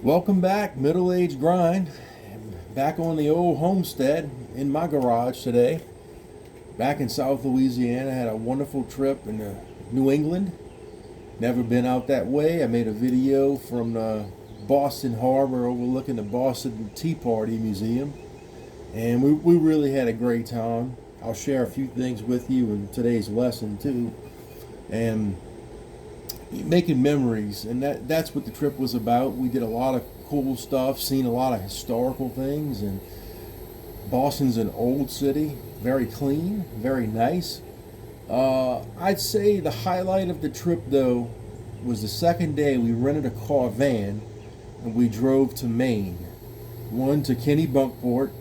Welcome back, Middle Age Grind. Back on the old homestead in my garage today. Back in South Louisiana, had a wonderful trip in New England. Never been out that way. I made a video from Boston Harbor overlooking the Boston Tea Party Museum. And we really had a great time. I'll share a few things with you in today's lesson too. And making memories, and that's what the trip was about. We did a lot of cool stuff, seen a lot of historical things, and Boston's an old city, very clean, very nice. I'd say the highlight of the trip though was the second day. We rented a car van and we drove to Maine, one to Kennebunkport,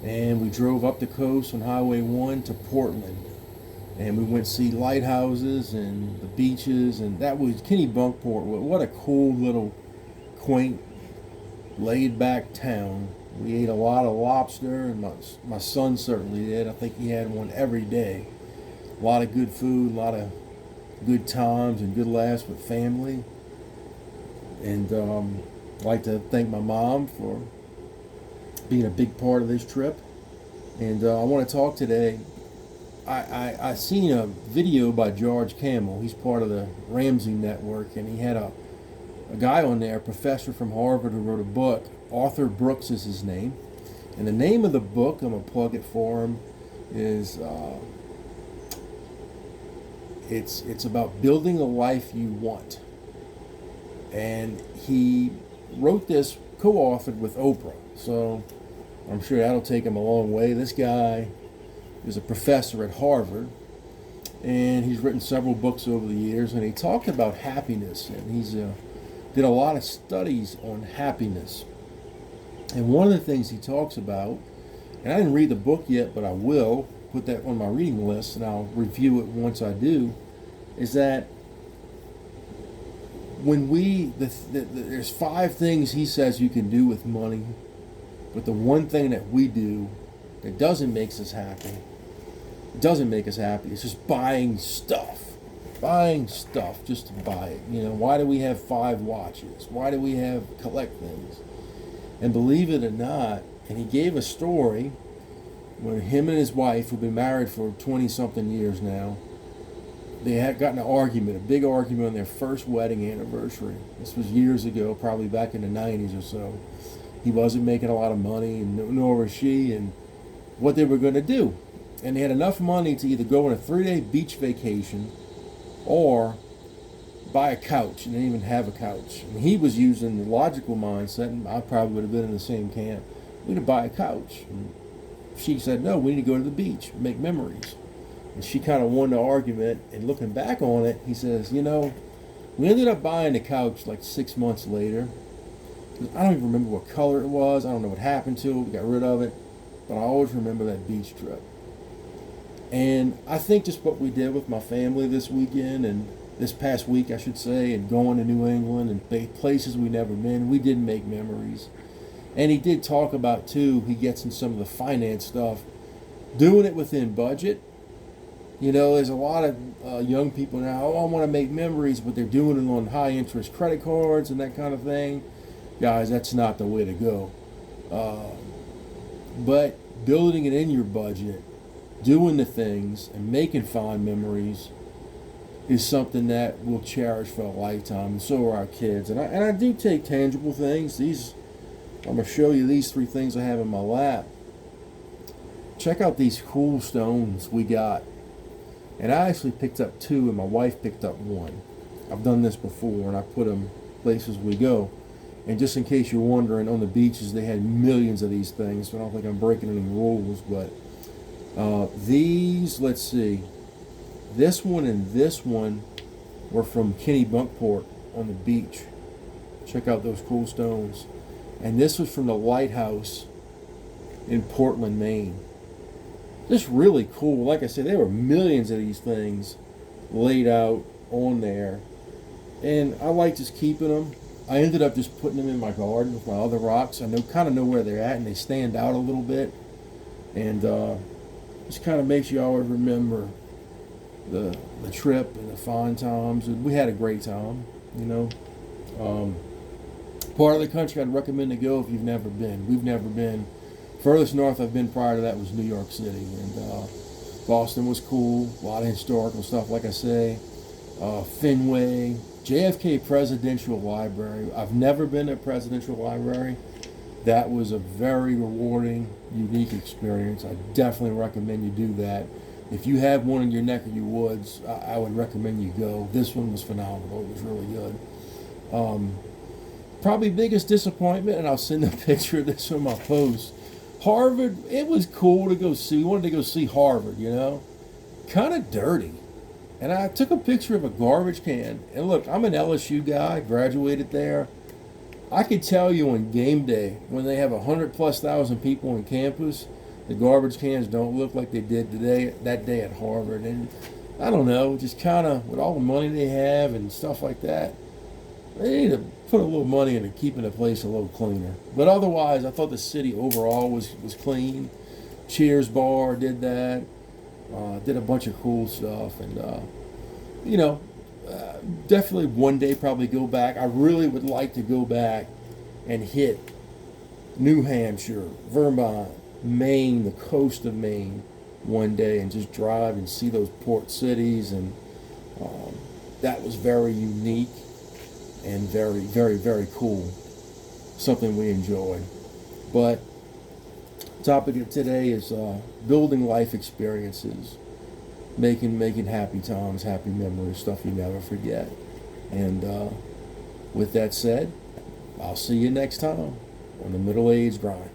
and we drove up the coast on Highway 1 to Portland, and we went to see lighthouses and the beaches, and that was Kennebunkport. What a cool little quaint, laid back town. We ate a lot of lobster, and my son certainly did. I think he had one every day. A lot of good food, a lot of good times and good laughs with family. And I'd like to thank my mom for being a big part of this trip. And I want to talk today. I seen a video by George Kamel. He's part of the Ramsey Network, and he had a guy on there, a professor from Harvard, who wrote a book. Arthur Brooks is his name, and the name of the book, I'm gonna plug it for him, is it's about building a life you want. And he wrote this co-authored with Oprah, so I'm sure that'll take him a long way. This guy is a professor at Harvard, and he's written several books over the years, and he talked about happiness, and he's did a lot of studies on happiness. And one of the things he talks about, and I didn't read the book yet, but I will put that on my reading list, and I'll review it once I do, is that when there's 5 things he says you can do with money, but the one thing that we do that doesn't make us happy, it's just buying stuff. Buying stuff just to buy it. You know, why do we have 5 watches? Why do we have collect things? And believe it or not, and he gave a story when him and his wife, who've been married for 20 something years now, they had gotten an argument, a big argument on their first wedding anniversary. This was years ago, probably back in the 90s or so. He wasn't making a lot of money, and nor was she, and what they were going to do. And they had enough money to either go on a 3-day beach vacation or buy a couch, and they didn't even have a couch. And he was using the logical mindset, and I probably would have been in the same camp. We need to buy a couch. And she said, no, we need to go to the beach, make memories. And she kind of won the argument, and looking back on it, he says, you know, we ended up buying the couch like 6 months later. I don't even remember what color it was. I don't know what happened to it. We got rid of it. But I always remember that beach trip. And I think just what we did with my family this weekend, and this past week, I should say, and going to New England and places we never been, we did make memories. And he did talk about, too, he gets in some of the finance stuff, doing it within budget. You know, there's a lot of young people now, oh, I want to make memories, but they're doing it on high interest credit cards and that kind of thing. Guys, that's not the way to go. But building it in your budget, doing the things, and making fond memories is something that we'll cherish for a lifetime, and so are our kids. And I do take tangible things. I'm going to show you these 3 things I have in my lap. Check out these cool stones we got. And I actually picked up 2, and my wife picked up 1. I've done this before, and I put them places we go. And just in case you're wondering, on the beaches they had millions of these things, so I don't think I'm breaking any rules, but these, let's see, this one and this one were from Kennebunkport on the beach. Check out those cool stones. And this was from the lighthouse in Portland, Maine. Just really cool. Like I said, there were millions of these things laid out on there. And I like just keeping them. I ended up just putting them in my garden with my other rocks. I kind of know where they're at, and they stand out a little bit. And just kind of makes you always remember the trip and the fun times. And we had a great time, you know. Part of the country I'd recommend to go if you've never been. We've never been. Furthest north I've been prior to that was New York City, and Boston was cool. A lot of historical stuff, like I say. Fenway, JFK Presidential Library. I've never been to a presidential library. That was a very rewarding, unique experience. I definitely recommend you do that. If you have one in your neck of your woods, I would recommend you go. This one was phenomenal. It was really good. Probably biggest disappointment, and I'll send a picture of this on my post. Harvard, it was cool to go see. We wanted to go see Harvard, you know. Kind of dirty. And I took a picture of a garbage can. And look, I'm an LSU guy, graduated there. I could tell you on game day, when they have 100,000+ people on campus, the garbage cans don't look like they did that day at Harvard. And I don't know, just kind of with all the money they have and stuff like that, they need to put a little money into keeping the place a little cleaner. But otherwise, I thought the city overall was clean. Cheers Bar did that. Did a bunch of cool stuff. And, definitely one day probably go back. I really would like to go back and hit New Hampshire, Vermont, Maine, the coast of Maine one day and just drive and see those port cities. And that was very unique and very, very, very cool. Something we enjoyed. But the topic of today is building life experiences, making happy times, happy memories, stuff you never forget. And with that said, I'll see you next time on the Middle Age Grind.